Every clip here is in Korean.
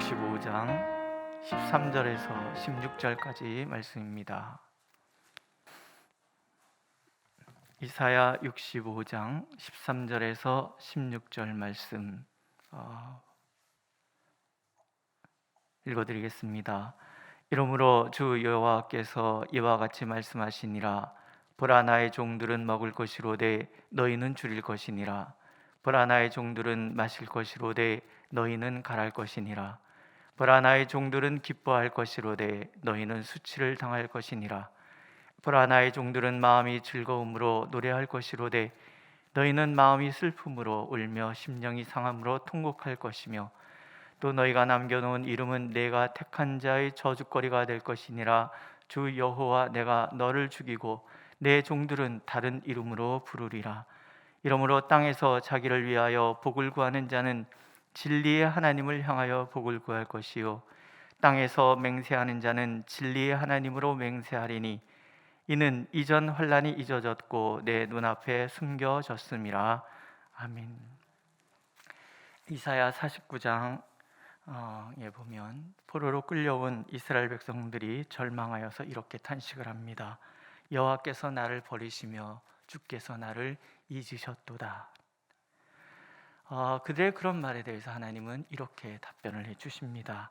65장 13절에서 16절까지 말씀입니다. 이사야 65장 13절에서 16절 말씀 읽어드리겠습니다. 이러므로 주 여호와께서 이와 같이 말씀하시니라. 보라, 나의 종들은 먹을 것이로되 너희는 줄일 것이니라. 보라, 나의 종들은 마실 것이로되 너희는 갈할 것이니라. 보라, 나의 종들은 기뻐할 것이로되 너희는 수치를 당할 것이니라. 보라, 나의 종들은 마음이 즐거움으로 노래할 것이로되 너희는 마음이 슬픔으로 울며 심령이 상함으로 통곡할 것이며 또 너희가 남겨놓은 이름은 내가 택한 자의 저주거리가 될 것이니라. 주 여호와, 내가 너를 죽이고 내 종들은 다른 이름으로 부르리라. 이러므로 땅에서 자기를 위하여 복을 구하는 자는 진리의 하나님을 향하여 복을 구할 것이요, 땅에서 맹세하는 자는 진리의 하나님으로 맹세하리니 이는 이전 환난이 잊어졌고 내 눈앞에 숨겨졌음이라. 아멘. 이사야 49장 에 보면 포로로 끌려온 이스라엘 백성들이 절망하여서 이렇게 탄식을 합니다. 여호와께서 나를 버리시며 주께서 나를 잊으셨도다. 그들의 그런 말에 대해서 하나님은 이렇게 답변을 해주십니다.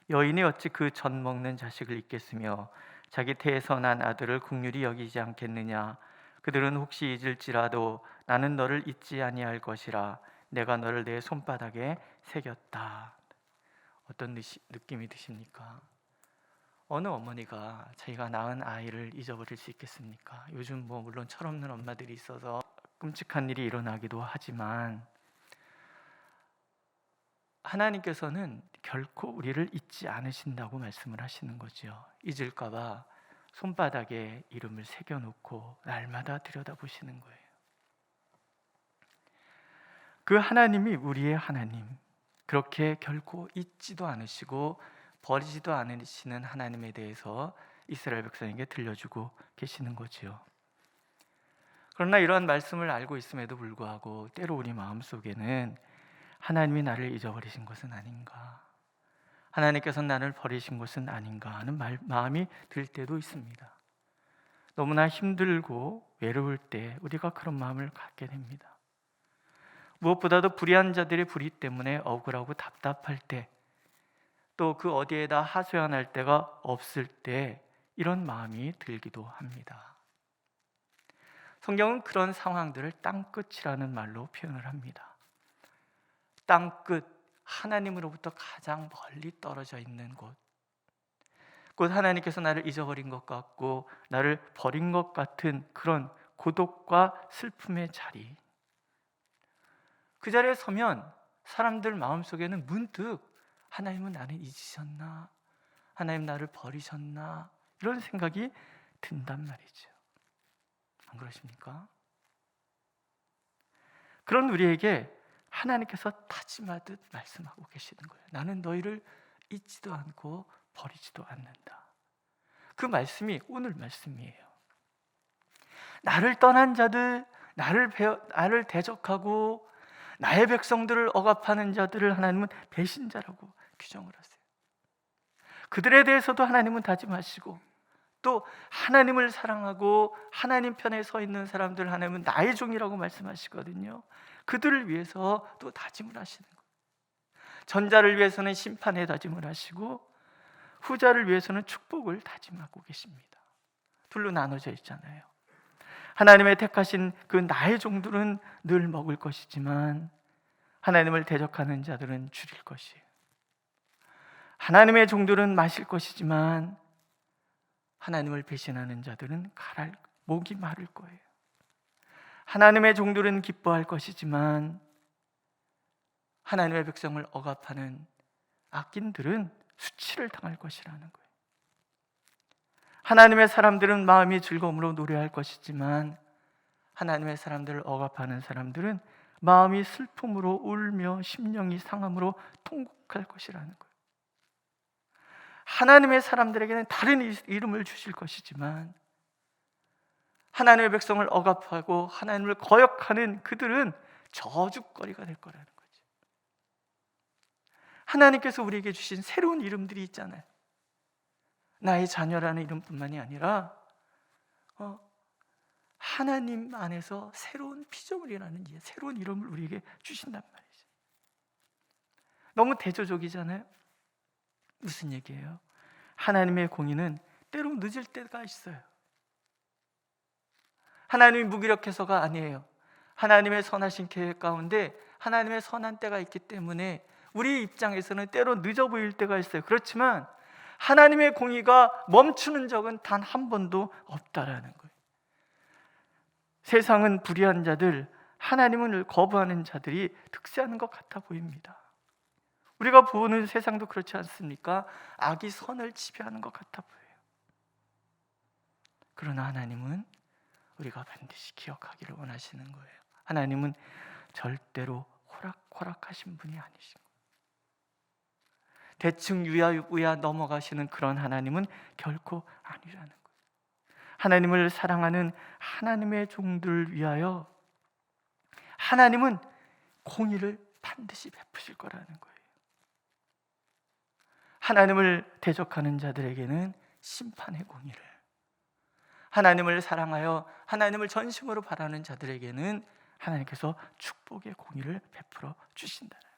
여인이 어찌 그 젖 먹는 자식을 잊겠으며 자기 태에서 난 아들을 긍휼히 여기지 않겠느냐. 그들은 혹시 잊을지라도 나는 너를 잊지 아니할 것이라. 내가 너를 내 손바닥에 새겼다. 어떤 느낌이 드십니까? 어느 어머니가 자기가 낳은 아이를 잊어버릴 수 있겠습니까? 요즘 물론 철없는 엄마들이 있어서 끔찍한 일이 일어나기도 하지만 하나님께서는 결코 우리를 잊지 않으신다고 말씀을 하시는 거죠. 잊을까 봐 손바닥에 이름을 새겨놓고 날마다 들여다보시는 거예요. 그 하나님이 우리의 하나님, 그렇게 결코 잊지도 않으시고 버리지도 않으시는 하나님에 대해서 이스라엘 백성에게 들려주고 계시는 거지요. 그러나 이러한 말씀을 알고 있음에도 불구하고 때로 우리 마음속에는 하나님이 나를 잊어버리신 것은 아닌가, 하나님께서 나를 버리신 것은 아닌가 하는 마음이 들 때도 있습니다. 너무나 힘들고 외로울 때 우리가 그런 마음을 갖게 됩니다. 무엇보다도 불의한 자들의 불의 때문에 억울하고 답답할 때, 또 그 어디에다 하소연할 데가 없을 때 이런 마음이 들기도 합니다. 성경은 그런 상황들을 땅끝이라는 말로 표현을 합니다. 땅끝, 하나님으로부터 가장 멀리 떨어져 있는 곳, 곧 하나님께서 나를 잊어버린 것 같고 나를 버린 것 같은 그런 고독과 슬픔의 자리, 그 자리에 서면 사람들 마음속에는 문득 하나님은 나를 잊으셨나? 하나님 나를 버리셨나? 이런 생각이 든단 말이죠. 안 그러십니까? 그런 우리에게 하나님께서 다짐하듯 말씀하고 계시는 거예요. 나는 너희를 잊지도 않고 버리지도 않는다. 그 말씀이 오늘 말씀이에요. 나를 떠난 자들, 나를 대적하고 나의 백성들을 억압하는 자들을 하나님은 배신자라고 규정을 하세요. 그들에 대해서도 하나님은 다짐하시고, 또 하나님을 사랑하고 하나님 편에 서 있는 사람들 하나님은 나의 종이라고 말씀하시거든요. 그들을 위해서 또 다짐을 하시는 거예요. 전자를 위해서는 심판의 다짐을 하시고 후자를 위해서는 축복을 다짐하고 계십니다. 둘로 나눠져 있잖아요. 하나님의 택하신 그 나의 종들은 늘 먹을 것이지만 하나님을 대적하는 자들은 줄일 것이에요. 하나님의 종들은 마실 것이지만 하나님을 배신하는 자들은 목이 마를 거예요. 하나님의 종들은 기뻐할 것이지만 하나님의 백성을 억압하는 악인들은 수치를 당할 것이라는 거예요. 하나님의 사람들은 마음이 즐거움으로 노래할 것이지만 하나님의 사람들을 억압하는 사람들은 마음이 슬픔으로 울며 심령이 상함으로 통곡할 것이라는 거예요. 하나님의 사람들에게는 다른 이름을 주실 것이지만 하나님의 백성을 억압하고 하나님을 거역하는 그들은 저주거리가 될 거라는 거죠. 하나님께서 우리에게 주신 새로운 이름들이 있잖아요. 나의 자녀라는 이름뿐만이 아니라 하나님 안에서 새로운 피조물이라는 새로운 이름을 우리에게 주신단 말이죠. 너무 대조적이잖아요. 무슨 얘기예요? 하나님의 공의는 때로 늦을 때가 있어요. 하나님이 무기력해서가 아니에요. 하나님의 선하신 계획 가운데 하나님의 선한 때가 있기 때문에 우리 입장에서는 때로 늦어 보일 때가 있어요. 그렇지만 하나님의 공의가 멈추는 적은 단 한 번도 없다라는 거예요. 세상은 불의한 자들, 하나님을 거부하는 자들이 득세하는 것 같아 보입니다. 우리가 보는 세상도 그렇지 않습니까? 악이 선을 지배하는 것 같아 보여요. 그러나 하나님은 우리가 반드시 기억하기를 원하시는 거예요. 하나님은 절대로 호락호락하신 분이 아니신 거예요. 대충 유야우야 넘어가시는 그런 하나님은 결코 아니라는 거예요. 하나님을 사랑하는 하나님의 종들을 위하여 하나님은 공의를 반드시 베푸실 거라는 거예요. 하나님을 대적하는 자들에게는 심판의 공의를, 하나님을 사랑하여 하나님을 전심으로 바라는 자들에게는 하나님께서 축복의 공의를 베풀어 주신다는 거예요.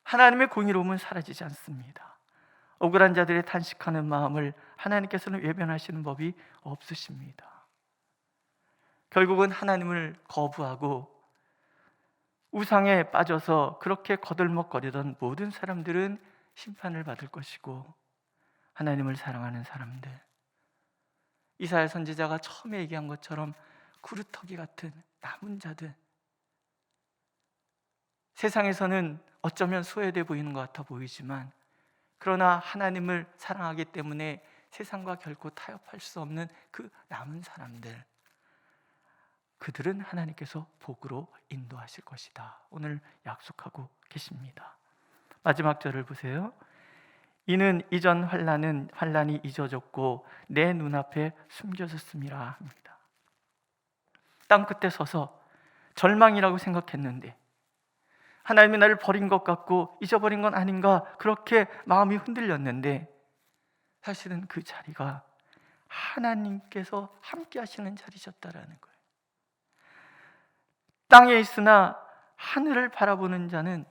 하나님의 공의로움은 사라지지 않습니다. 억울한 자들의 탄식하는 마음을 하나님께서는 외면하시는 법이 없으십니다. 결국은 하나님을 거부하고 우상에 빠져서 그렇게 거들먹거리던 모든 사람들은 심판을 받을 것이고, 하나님을 사랑하는 사람들, 이사야 선지자가 처음에 얘기한 것처럼 구루터기 같은 남은 자들, 세상에서는 어쩌면 소외돼 보이는 것 같아 보이지만 그러나 하나님을 사랑하기 때문에 세상과 결코 타협할 수 없는 그 남은 사람들, 그들은 하나님께서 복으로 인도하실 것이다, 오늘 약속하고 계십니다. 마지막 절을 보세요. 이는 이전 환난이 잊어졌고 내 눈앞에 숨겨졌음이라 합니다. 땅 끝에 서서 절망이라고 생각했는데 하나님이 나를 버린 것 같고 잊어버린 건 아닌가, 그렇게 마음이 흔들렸는데 사실은 그 자리가 하나님께서 함께 하시는 자리셨다라는 거예요. 땅에 있으나 하늘을 바라보는 자는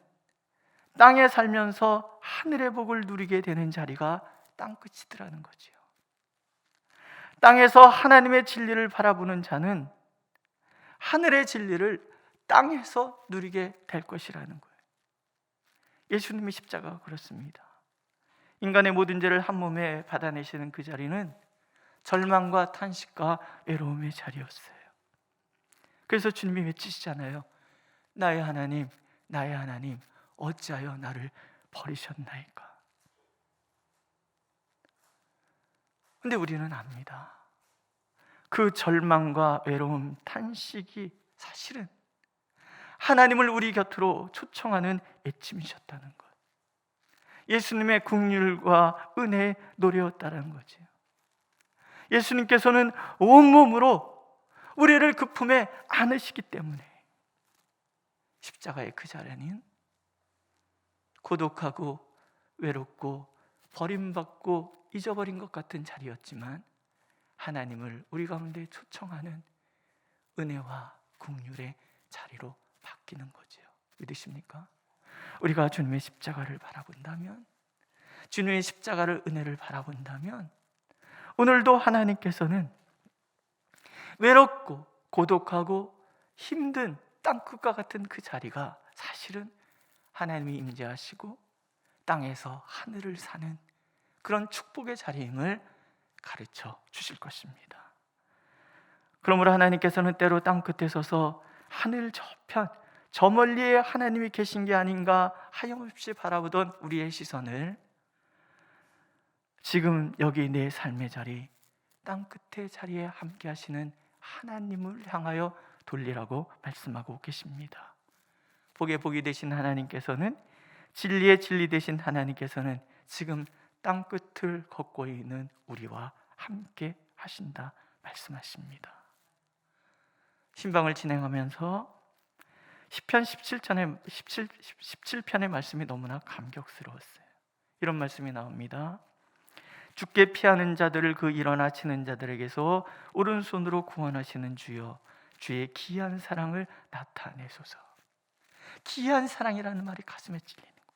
땅에 살면서 하늘의 복을 누리게 되는 자리가 땅끝이더라는 거지요. 땅에서 하나님의 진리를 바라보는 자는 하늘의 진리를 땅에서 누리게 될 것이라는 거예요. 예수님의 십자가가 그렇습니다. 인간의 모든 죄를 한 몸에 받아내시는 그 자리는 절망과 탄식과 외로움의 자리였어요. 그래서 주님이 외치시잖아요. 나의 하나님, 나의 하나님, 어찌하여 나를 버리셨나이까. 근데 우리는 압니다. 그 절망과 외로움, 탄식이 사실은 하나님을 우리 곁으로 초청하는 애침이셨다는 것, 예수님의 긍휼과 은혜의 노래였다는 거죠. 예수님께서는 온몸으로 우리를 그 품에 안으시기 때문에 십자가의 그 자리는 고독하고 외롭고 버림받고 잊어버린 것 같은 자리였지만 하나님을 우리 가운데 초청하는 은혜와 긍휼의 자리로 바뀌는 거죠. 믿으십니까? 우리가 주님의 십자가를 바라본다면, 주님의 십자가를, 은혜를 바라본다면 오늘도 하나님께서는 외롭고 고독하고 힘든 땅끝과 같은 그 자리가 사실은 하나님이 임재하시고 땅에서 하늘을 사는 그런 축복의 자리임을 가르쳐 주실 것입니다. 그러므로 하나님께서는 때로 땅끝에 서서 하늘 저편 저 멀리에 하나님이 계신 게 아닌가 하염없이 바라보던 우리의 시선을 지금 여기 내 삶의 자리, 땅끝의 자리에 함께 하시는 하나님을 향하여 돌리라고 말씀하고 계십니다. 복의 복이 되신 하나님께서는, 진리의 진리 되신 하나님께서는 지금 땅끝을 걷고 있는 우리와 함께 하신다 말씀하십니다. 신방을 진행하면서 시편 17편의 말씀이 너무나 감격스러웠어요. 이런 말씀이 나옵니다. 주께 피하는 자들을 그 일어나 치는 자들에게서 오른손으로 구원하시는 주여, 주의 기이한 사랑을 나타내소서. 기이한 사랑이라는 말이 가슴에 찔리는 거예요.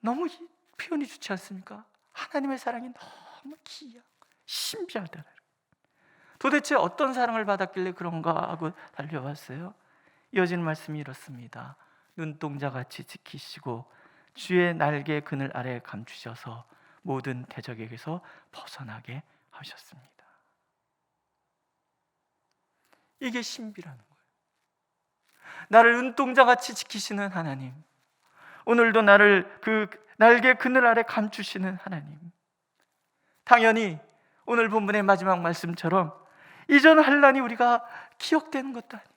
너무 표현이 좋지 않습니까? 하나님의 사랑이 너무 기이하고 신비하다. 도대체 어떤 사랑을 받았길래 그런가 하고 달려왔어요. 이어지는 말씀이 이렇습니다. 눈동자같이 지키시고 주의 날개 그늘 아래 감추셔서 모든 대적에게서 벗어나게 하셨습니다. 이게 신비라는 거예요. 나를 눈동자같이 지키시는 하나님, 오늘도 나를 그 날개 그늘 아래 감추시는 하나님. 당연히 오늘 본문의 마지막 말씀처럼 이전 환난이 우리가 기억되는 것도 아니고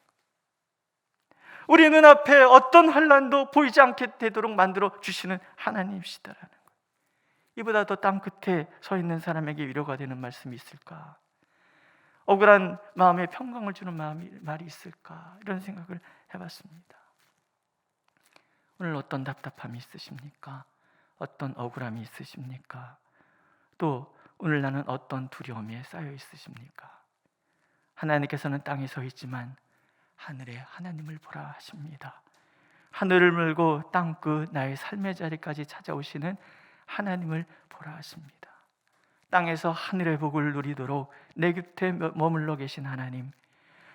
우리 눈앞에 어떤 환난도 보이지 않게 되도록 만들어 주시는 하나님이시다라는 거예요. 이보다 더 땅 끝에 서 있는 사람에게 위로가 되는 말씀이 있을까? 억울한 마음에 평강을 주는 말이 있을까? 이런 생각을 해봤습니다. 오늘 어떤 답답함이 있으십니까? 어떤 억울함이 있으십니까? 또 오늘 나는 어떤 두려움에 쌓여 있으십니까? 하나님께서는 땅에 서 있지만 하늘에 하나님을 보라 하십니다. 하늘을 물고 땅끝 나의 삶의 자리까지 찾아오시는 하나님을 보라 하십니다. 땅에서 하늘의 복을 누리도록 내 곁에 머물러 계신 하나님,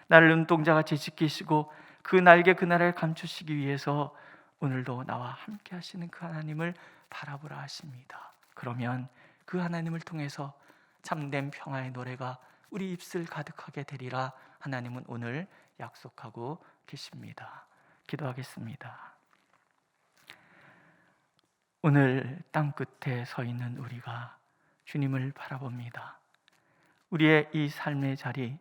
나를 눈동자같이 지키시고 그 날개 그날을 감추시기 위해서 오늘도 나와 함께 하시는 그 하나님을 바라보라 하십니다. 그러면 그 하나님을 통해서 참된 평화의 노래가 우리 입술 가득하게 되리라 하나님은 오늘 약속하고 계십니다. 기도하겠습니다. 오늘 땅끝에 서 있는 우리가 주님을 바라봅니다. 우리의 이 삶의 자리,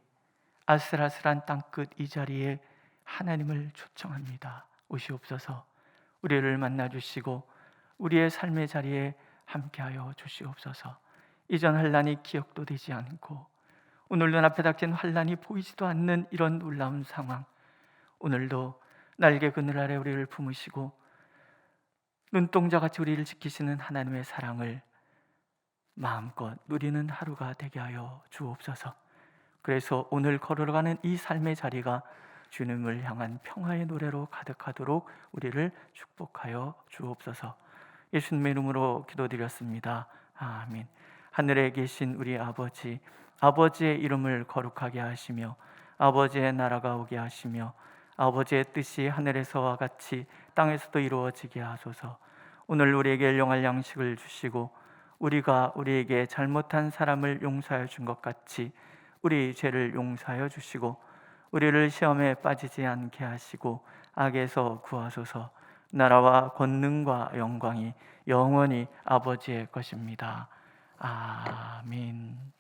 아슬아슬한 땅끝 이 자리에 하나님을 초청합니다. 오시옵소서. 우리를 만나주시고 우리의 삶의 자리에 함께하여 주시옵소서. 이전 환난이 기억도 되지 않고 오늘 눈앞에 닥친 환난이 보이지도 않는 이런 놀라운 상황, 오늘도 날개 그늘 아래 우리를 품으시고 눈동자같이 우리를 지키시는 하나님의 사랑을 마음껏 누리는 하루가 되게 하여 주옵소서. 그래서 오늘 걸어가는 이 삶의 자리가 주님을 향한 평화의 노래로 가득하도록 우리를 축복하여 주옵소서. 예수님의 이름으로 기도드렸습니다. 아멘. 하늘에 계신 우리 아버지, 아버지의 이름을 거룩하게 하시며 아버지의 나라가 오게 하시며 아버지의 뜻이 하늘에서와 같이 땅에서도 이루어지게 하소서. 오늘 우리에게 일용할 양식을 주시고 우리가 우리에게 잘못한 사람을 용서하여 준 것 같이 우리 죄를 용서하여 주시고 우리를 시험에 빠지지 않게 하시고 악에서 구하소서. 나라와 권능과 영광이 영원히 아버지의 것입니다. 아멘.